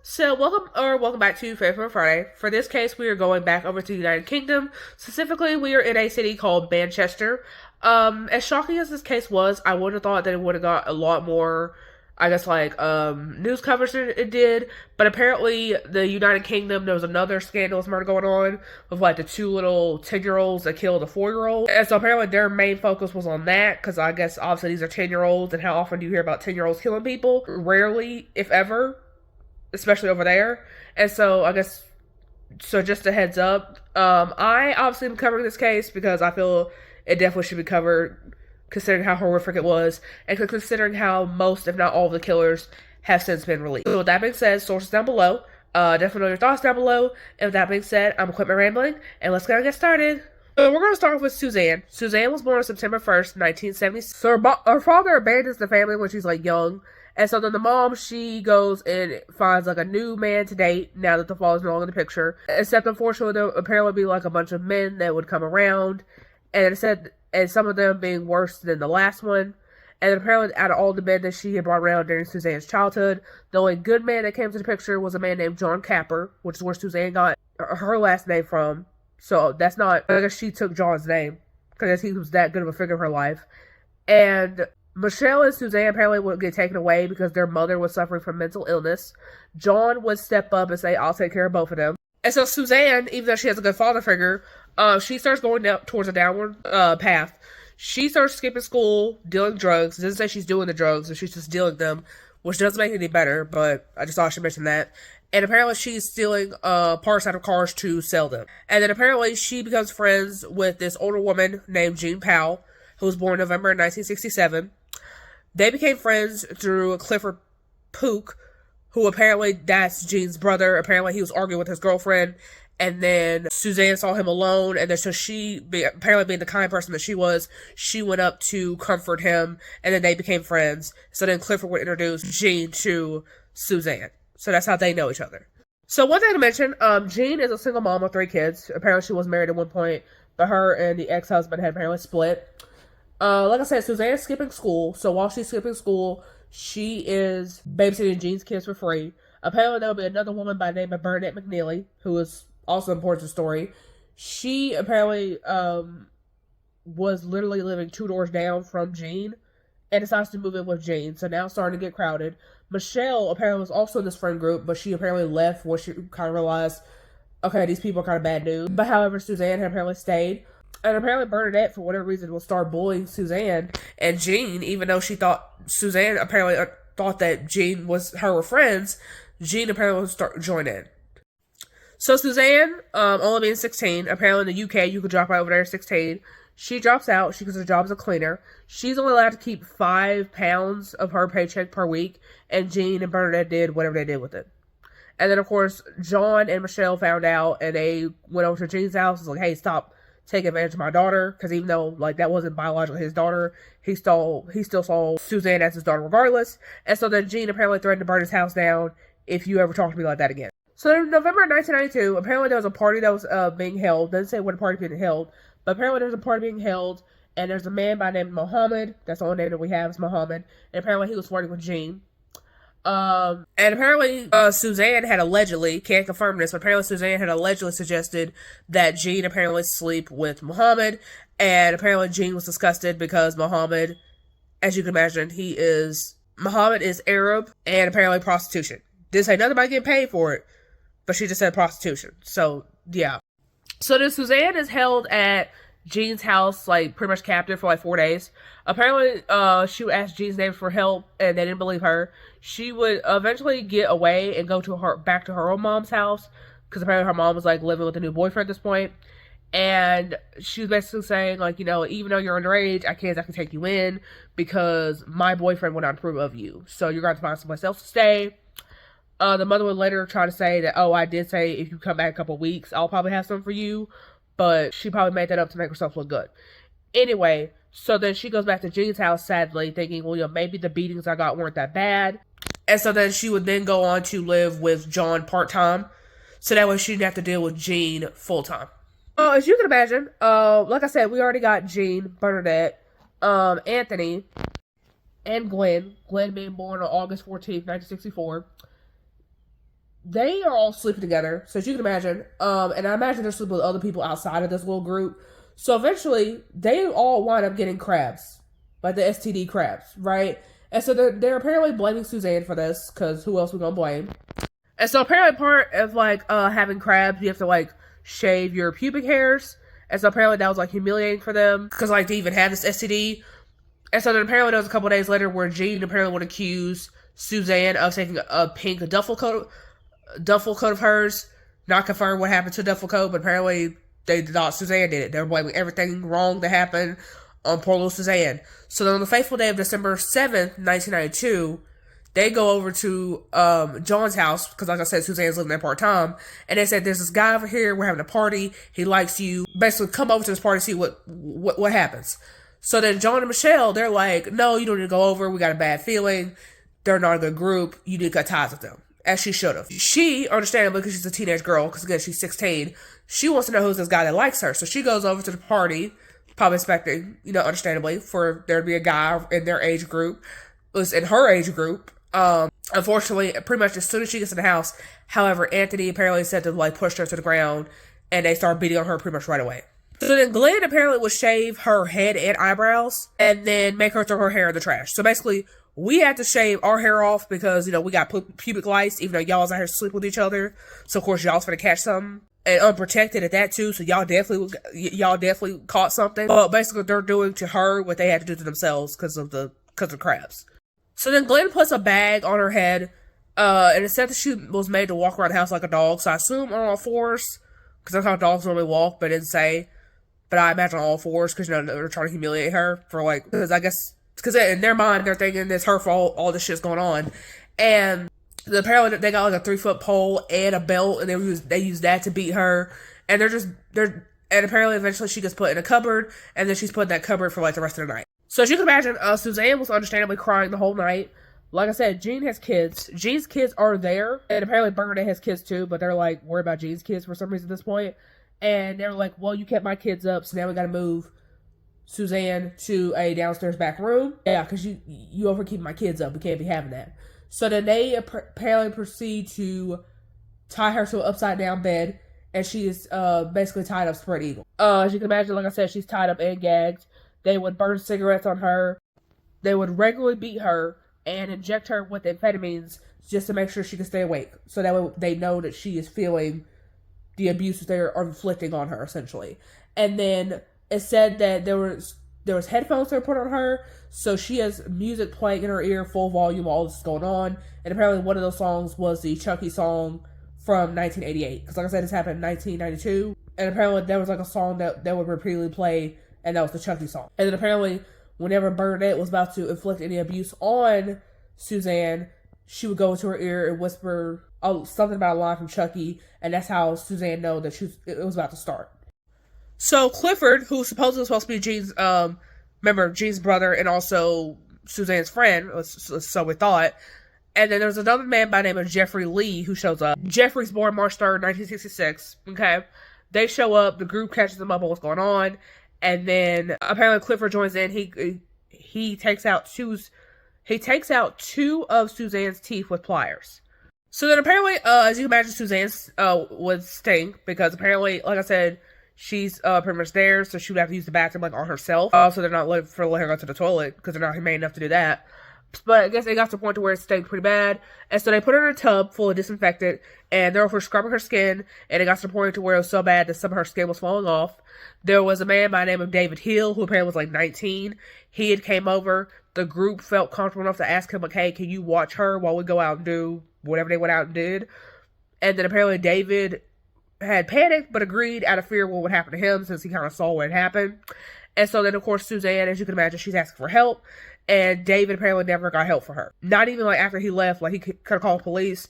So welcome back to Favorite Friday. For this case, we are going back over to the United Kingdom. Specifically, we are in a city called Manchester. As shocking as this case was, I would have thought that it would have got a lot more, news coverage than it did. But apparently, the United Kingdom, there was another scandalous murder going on with like the two little 10-year-olds that killed a 4-year-old. And so apparently their main focus was on that, because I guess obviously these are 10-year-olds, and how often do you hear about 10-year-olds killing people? Rarely, if ever, especially over there. And so I guess, so just a heads up, I obviously am covering this case because I feel it definitely should be covered, considering how horrific it was, and considering how most, if not all, of the killers have since been released. So with that being said, sources down below. Definitely know your thoughts down below. And with that being said, I'm gonna quit my rambling, and let's go and get started. So we're going to start off with Suzanne. Suzanne was born on September 1st, 1970. So her father abandons the family when she's like young. And so then the mom, she goes and finds like a new man to date now that the father's no longer in the picture. Except unfortunately there would apparently be like a bunch of men that would come around. And some of them being worse than the last one. And apparently out of all the men that she had brought around during Suzanne's childhood, the only good man that came to the picture was a man named John Capper, which is where Suzanne got her last name from. So that's not, I guess she took John's name because he was that good of a figure of her life. And Michelle and Suzanne apparently would get taken away because their mother was suffering from mental illness. John would step up and say, I'll take care of both of them. And so Suzanne, even though she has a good father figure, she starts going down towards a downward path. She starts skipping school, dealing drugs. It doesn't say she's doing the drugs, she's just dealing them, which doesn't make it any better, but I just thought I should mention that. And apparently she's stealing parts out of cars to sell them. And then apparently she becomes friends with this older woman named Jean Powell, who was born November 1967. They became friends through Clifford Pook, who apparently that's Jean's brother. Apparently he was arguing with his girlfriend, and then Suzanne saw him alone, and then so apparently being the kind person that she was, she went up to comfort him, and then they became friends. So then Clifford would introduce Jean to Suzanne. So that's how they know each other. So one thing to mention, Jean is a single mom with 3 kids. Apparently she was married at one point, but her and the ex-husband had apparently split. Like I said, Suzanne's skipping school. So while she's skipping school, she is babysitting Jean's kids for free. Apparently there will be another woman by the name of Bernadette McNeely, who is also important to the story. She apparently was literally living 2 doors down from Jean and decides to move in with Jean. So now it's starting to get crowded. Michelle apparently was also in this friend group, but she apparently left when she kind of realized, okay, these people are kind of bad news. But however, Suzanne had apparently stayed. And apparently Bernadette, for whatever reason, will start bullying Suzanne and Jean, even though Suzanne apparently thought that Jean were friends. Jean apparently will start joining in. So Suzanne, only being 16, apparently in the UK you could drop out over there at 16. She drops out. She gets a job as a cleaner. She's only allowed to keep £5 of her paycheck per week, and Jean and Bernadette did whatever they did with it. And then, of course, John and Michelle found out, and they went over to Jean's house and was like, hey, stop taking advantage of my daughter, because even though, like, that wasn't biologically his daughter, he still saw Suzanne as his daughter regardless. And so then Jean apparently threatened to burn his house down if you ever talk to me like that again. So in November 1992, apparently there was a party that was being held. Doesn't say what party being held, but apparently there's a party being held, and there's a man by the name of Mohammed. That's the only name that we have is Mohammed. And apparently he was flirting with Jean. And apparently Suzanne had allegedly, can't confirm this, but apparently Suzanne had allegedly suggested that Jean apparently sleep with Mohammed. And apparently Jean was disgusted because Mohammed, as you can imagine, Mohammed is Arab, and apparently prostitution. Didn't say nothing about getting paid for it, but she just said prostitution. So, yeah. So then Suzanne is held at Jean's house, like, pretty much captive for, like, 4 days. Apparently, she would ask Jean's neighbors for help, and they didn't believe her. She would eventually get away and go back to her own mom's house, because apparently her mom was, like, living with a new boyfriend at this point. And she was basically saying, like, you know, even though you're underage, I can't exactly take you in, because my boyfriend would not approve of you. So you're going to find someplace else to stay. The mother would later try to say that, oh, I did say if you come back a couple weeks, I'll probably have something for you. But she probably made that up to make herself look good. Anyway, so then she goes back to Jean's house, sadly, thinking, well, you know, maybe the beatings I got weren't that bad. And so then she would then go on to live with John part-time. So that way she didn't have to deal with Jean full-time. As you can imagine, like I said, we already got Jean, Bernadette, Anthony, and Glenn. Glenn being born on August 14th, 1964. they are all sleeping together, so as you can imagine, and I imagine they're sleeping with other people outside of this little group. So eventually, they all wind up getting crabs, like the STD crabs, right? And so they're apparently blaming Suzanne for this, because who else we gonna blame? And so apparently part of like having crabs, you have to like shave your pubic hairs. And so apparently that was like humiliating for them, because like they even had this STD. And so then apparently there was a couple days later where Jean apparently would accuse Suzanne of taking a pink duffel coat of hers. Not confirmed what happened to the duffel coat, but apparently they thought Suzanne did it. They were blaming everything wrong that happened on poor little Suzanne. So then on the fateful day of December 7th, 1992, they go over to John's house, because like I said, Suzanne's living there part-time, and they said, there's this guy over here, we're having a party, he likes you, basically come over to this party, see what happens. So then John and Michelle, they're like, no, you don't need to go over, we got a bad feeling, they're not a good group, you need to cut ties with them, as she should have. She, understandably, because she's a teenage girl, because again, she's 16, she wants to know who's this guy that likes her, so she goes over to the party, probably expecting, understandably, for there to be a guy in their age group, was in her age group. Unfortunately, pretty much as soon as she gets in the house, however, Anthony apparently said to like push her to the ground, and they start beating on her pretty much right away. So then Glenn apparently would shave her head and eyebrows, and then make her throw her hair in the trash. So basically, we had to shave our hair off because, we got pubic lice, even though y'all's out here sleeping with each other. So of course, y'all's gonna catch something. And unprotected at that too, so y'all definitely caught something. But basically, they're doing to her what they had to do to themselves because of crabs. So then Glenn puts a bag on her head, and it said that she was made to walk around the house like a dog, so I assume on all fours, because that's how dogs normally walk, but it didn't say. But I imagine on all fours, because, they're trying to humiliate her for, because I guess, because in their mind, they're thinking it's her fault, all this shit's going on. And apparently they got, like, a 3-foot pole and a belt, and they use that to beat her, and and apparently eventually she gets put in a cupboard, and then she's put in that cupboard for, the rest of the night. So as you can imagine, Suzanne was understandably crying the whole night. Like I said, Jean has kids. Jean's kids are there, and apparently Bernadette has kids too, but they're worried about Jean's kids for some reason at this point. And they're like, well, you kept my kids up, so now we gotta move Suzanne to a downstairs back room. Yeah, because you overkeep my kids up. We can't be having that. So then they apparently proceed to tie her to an upside down bed, and she is basically tied up spread eagle. As you can imagine, like I said, she's tied up and gagged. They would burn cigarettes on her. They would regularly beat her and inject her with amphetamines just to make sure she can stay awake. So that way they know that she is feeling the abuse that they're inflicting on her, essentially. And then it said that there was headphones that were put on her, so she has music playing in her ear, full volume, while all this is going on. And apparently one of those songs was the Chucky song from 1988. Because like I said, this happened in 1992. And apparently there was a song that would repeatedly play, and that was the Chucky song. And then apparently, whenever Bernadette was about to inflict any abuse on Suzanne, she would go into her ear and whisper something about a line from Chucky, and that's how Suzanne knew that it was about to start. So Clifford, who supposedly was supposed to be Jean's brother and also Suzanne's friend, so we thought. And then there's another man by the name of Jeffrey Lee who shows up. Jeffrey's born March 3rd, 1966. Okay. They show up, the group catches them up on what's going on. And then apparently Clifford joins in. He takes out two of Suzanne's teeth with pliers. So then apparently, as you can imagine, Suzanne's would stink because apparently, like I said, she's pretty much there, so she would have to use the bathroom on herself. So they're not letting her go to the toilet because they're not humane enough to do that. But I guess it got to the point to where it stank pretty bad, and so they put her in a tub full of disinfectant, and they were scrubbing her skin, and it got to the point to where it was so bad that some of her skin was falling off. There was a man by the name of David Hill, who apparently was 19. He had came over. The group felt comfortable enough to ask him, hey, can you watch her while we go out and do whatever they went out and did? And then apparently David had panicked, but agreed out of fear of what would happen to him, since he kind of saw what had happened. And so then, of course, Suzanne, as you can imagine, she's asking for help. And David apparently never got help for her. Not even after he left, he could have called police,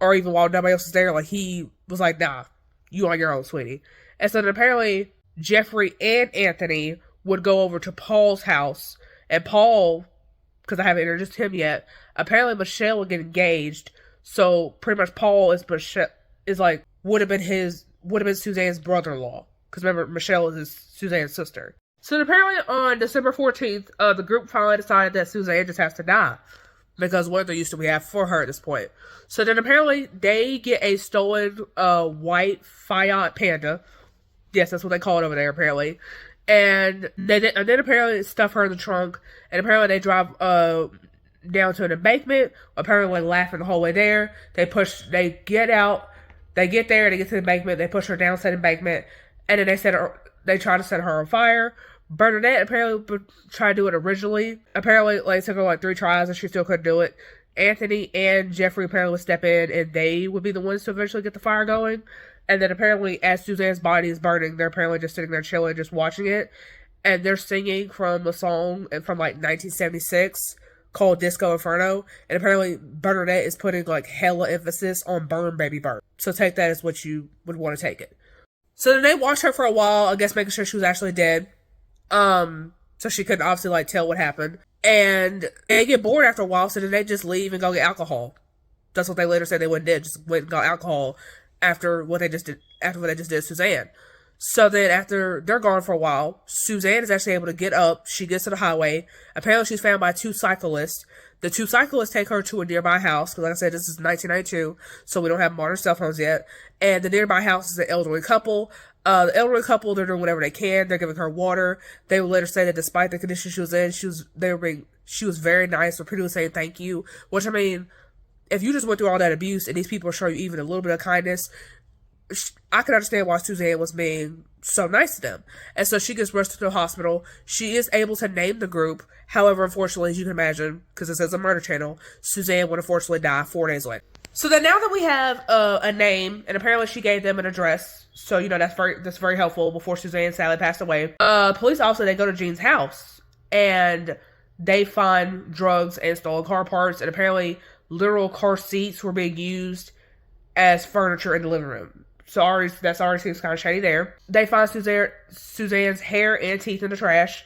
or even while nobody else was there, he was like, nah, you on your own, sweetie. And so then apparently Jeffrey and Anthony would go over to Paul's house, and Paul, because I haven't introduced him yet, apparently Michelle would get engaged, so pretty much Paul would have been Suzanne's brother-in-law, because remember, Michelle is Suzanne's sister. So apparently on December 14th, the group finally decided that Suzanne just has to die. because what other use do we have for her at this point? So then apparently they get a stolen white Fiat Panda. Yes, that's what they call it over there, apparently. And then apparently stuff her in the trunk, and apparently they drive down to an embankment, apparently laughing the whole way there. They get out, they get there, they get to the embankment, they push her down said embankment, and then they try to set her on fire. Bernadette apparently tried to do it originally. Apparently, it took her 3 tries and she still couldn't do it. Anthony and Jeffrey apparently would step in and they would be the ones to eventually get the fire going. And then apparently, as Suzanne's body is burning, they're apparently just sitting there chilling, just watching it. And they're singing from a song from 1976 called Disco Inferno. And apparently, Bernadette is putting hella emphasis on burn, baby, burn. So take that as what you would want to take it. So then they watched her for a while, I guess making sure she was actually dead. So she couldn't obviously tell what happened. And they get bored after a while, so then they just leave and go get alcohol. That's what they later said they went and did, just went and got alcohol after what they just did to Suzanne. So then after they're gone for a while, Suzanne is actually able to get up. She gets to the highway. Apparently she's found by 2 cyclists. The 2 cyclists take her to a nearby house, because like I said, this is 1992, so we don't have modern cell phones yet. And the nearby house is an elderly couple. The elderly couple, they're doing whatever they can. They're giving her water. They would later say that despite the condition she was in, she was very nice, repeatedly saying thank you. Which, I mean, if you just went through all that abuse and these people are showing you even a little bit of kindness, I can understand why Suzanne was being so nice to them. And so she gets rushed to the hospital. She is able to name the group. However, unfortunately, as you can imagine, because this is a murder channel, Suzanne would unfortunately die 4 days later. So then now that we have a name, and apparently she gave them an address, so that's very helpful before Suzanne sadly passed away. Police officer, they go to Jean's house, and they find drugs and stolen car parts, and apparently literal car seats were being used as furniture in the living room. So that already seems kind of shady there. They find Suzanne's hair and teeth in the trash.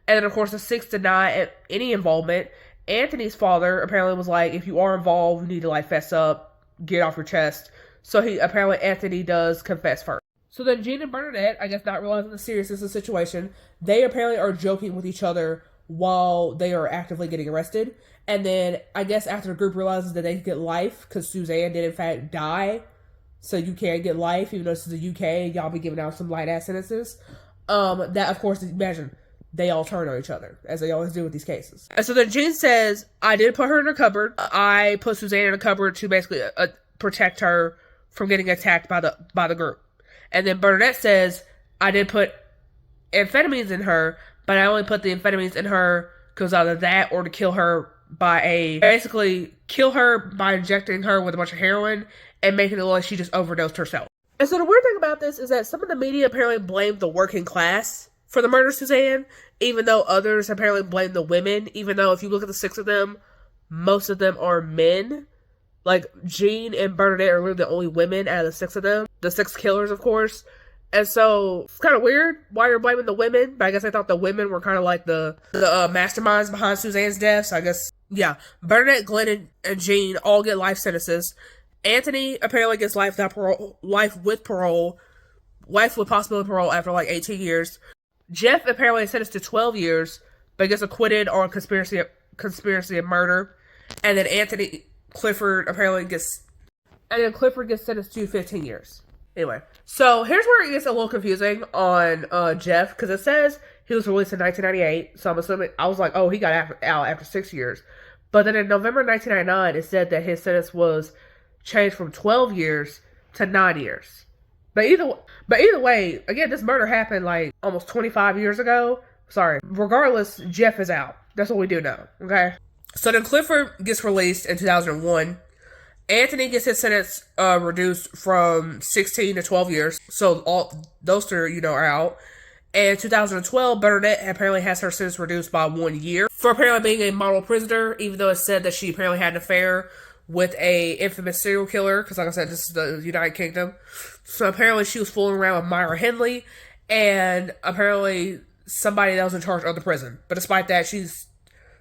And then, of course, the 6 deny any involvement. Anthony's father apparently was like, if you are involved, you need to, fess up, get off your chest. So apparently Anthony does confess first. So then Jean and Bernadette, I guess not realizing the seriousness of the situation, they apparently are joking with each other while they are actively getting arrested. And then, I guess after the group realizes that they can get life, because Suzanne did in fact die, so you can't get life, even though this is the UK, y'all be giving out some light-ass sentences. That, of course, imagine, they all turn on each other, as they always do with these cases. And so then Jean says, I did put her in a cupboard. I put Suzanne in a cupboard to basically protect her from getting attacked by the group. And then Bernadette says, I did put amphetamines in her, but I only put the amphetamines in her because either that or to kill her by injecting her with a bunch of heroin and making it look like she just overdosed herself. And so the weird thing about this is that some of the media apparently blamed the working class for the murder of Suzanne, even though others apparently blame the women, even though if you look at the 6 of them, most of them are men. Jean and Bernadette are really the only women out of the 6 of them. The 6 killers, of course. And so, it's kind of weird why you're blaming the women, but I guess I thought the women were kind of like the masterminds behind Suzanne's death, so I guess, yeah. Bernadette, Glenn, and Jean all get life sentences. Anthony apparently gets life with possibility of parole after 18 years. Jeff apparently is sentenced to 12 years, but gets acquitted on conspiracy of murder. And then Clifford gets sentenced to 15 years. Anyway, so here's where it gets a little confusing on Jeff, because it says he was released in 1998, so I'm assuming, I was like, oh, he got out after 6 years. But then in November 1999, it said that his sentence was changed from 12 years to 9 years. But either way, again, this murder happened almost 25 years ago. Sorry. Regardless, Jeff is out. That's what we do know, okay? So then Clifford gets released in 2001. Anthony gets his sentence reduced from 16 to 12 years. So all those 2, are out. And in 2012, Bernadette apparently has her sentence reduced by 1 year for apparently being a model prisoner, even though it said that she apparently had an affair with a infamous serial killer, because like I said, this is the United Kingdom. So apparently she was fooling around with Myra Henley, and apparently somebody that was in charge of the prison. But despite that, she's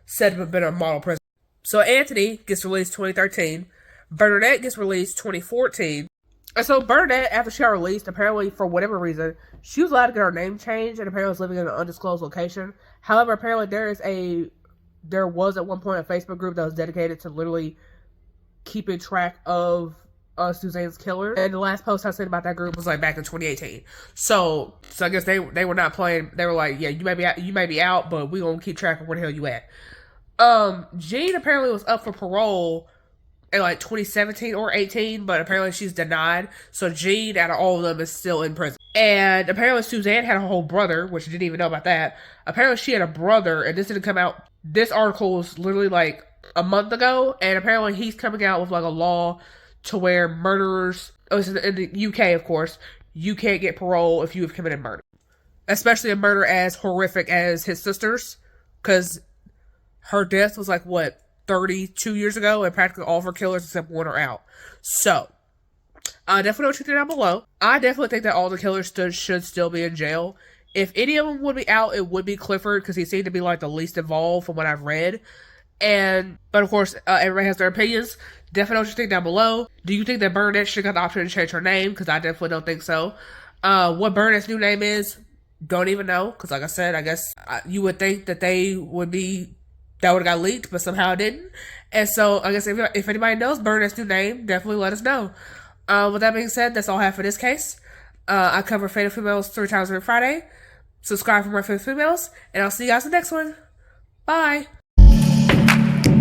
said to have been a model prisoner. So Anthony gets released 2013. Bernadette gets released 2014. And so Bernadette, after she got released, apparently for whatever reason, she was allowed to get her name changed and apparently was living in an undisclosed location. However, apparently there is a there was at one point a Facebook group that was dedicated to literally keeping track of Suzanne's killer. And the last post I said about that group was like back in 2018. So I guess they were not playing. They were like, yeah, you may be out, but we gonna keep track of where the hell you at. Jean apparently was up for parole in like 2017 or 18, but apparently she's denied. So Jean, out of all of them, is still in prison. And apparently Suzanne had a whole brother, which I didn't even know about that. Apparently she had a brother, and this didn't come out. This article was literally like a month ago, and apparently he's coming out with like a law to where murderers, in the UK of course, you can't get parole if you have committed murder. Especially a murder as horrific as his sister's, because her death was like, what, 32 years ago, and practically all of her killers except one are out. So, definitely know what you think down below. I definitely think that all the killers should still be in jail. If any of them would be out, it would be Clifford, because he seemed to be like the least involved from what I've read. But of course, everybody has their opinions. Definitely know what you think down below. Do you think that Bernadette should have got the option to change her name? Because I definitely don't think so. What Bernadette's new name is, don't even know. Because like I said, I guess you would think that that would have got leaked, but somehow it didn't. And so, I guess if anybody knows Bernadette's new name, definitely let us know. With that being said, that's all I have for this case. I cover Fatal Females 3 times every Friday. Subscribe for more Fatal Females, and I'll see you guys in the next one. Bye!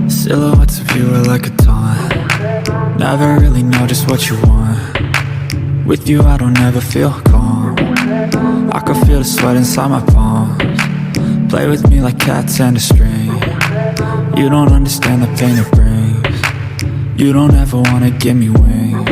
Silhouettes of you are like a taunt. Never really know just what you want. With you I don't ever feel calm. I can feel the sweat inside my palms. Play with me like cats and a string. You don't understand the pain it brings. You don't ever wanna give me wings.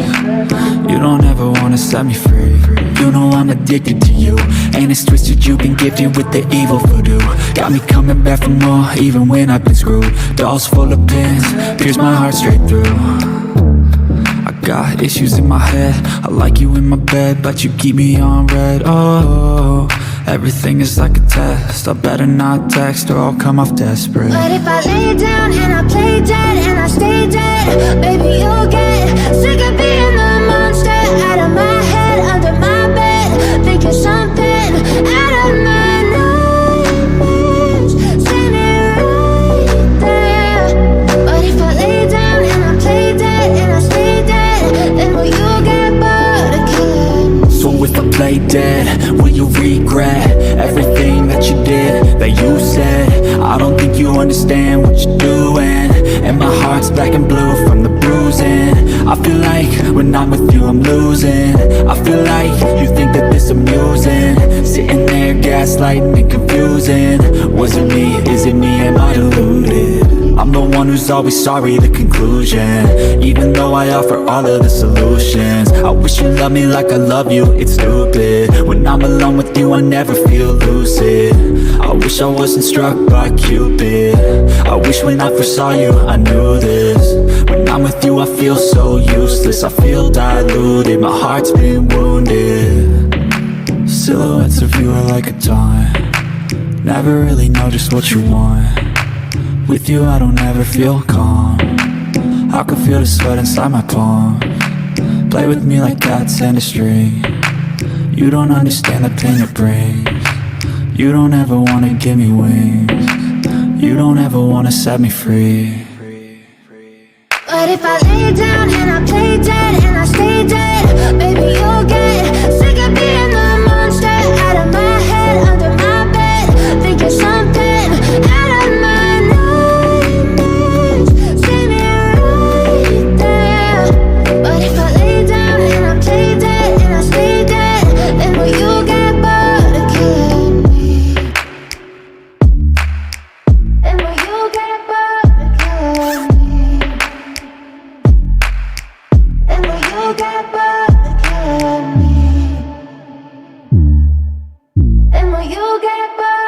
You don't ever wanna set me free. You know I'm addicted to you, and it's twisted, you've been gifted with the evil voodoo. Got me coming back for more, even when I've been screwed. Dolls full of pins, pierce my heart straight through. I got issues in my head, I like you in my bed, but you keep me on red. Oh, everything is like a test, I better not text or I'll come off desperate. But if I lay down and I play dead and I stay dead, baby you'll get sick of being the monster out of my head, under my bed, thinking something out of my nightmares, standing right there. But if I lay down and I play dead and I stay dead, then will you get bored of killing me? So if I play dead, will you regret everything that you did, that you said? I don't think you understand what you're doing, and my heart's black and blue from the bruising. I feel like when I'm with you I'm losing. I feel like you think that this amusing, sitting there gaslighting and confusing. Was it me? Is it me? Am I deluded? I'm the one who's always sorry, the conclusion, even though I offer all of the solutions. I wish you loved me like I love you, it's stupid. When I'm alone with you I never feel lucid. I wish I wasn't struck by Cupid. I wish when I first saw you I knew this. When I'm with you I feel so useless, I feel diluted, my heart's been wounded. Silhouettes of you are like a taunt. Never really know just what you want. With you I don't ever feel calm. I can feel the sweat inside my palms. Play with me like cats and a string. You don't understand the pain it brings. You don't ever wanna give me wings. You don't ever wanna set me free. But if I lay down and I play dead and I stay dead, baby you'll get sick of being the monster out of my head, under my bed, thinking something out of my nightmares, standing right there. But if I lay down and I play dead and I stay dead, then will you get bored of killing me? Then will you get bored of killing me? And will you get bored of killing me? And will you get bored?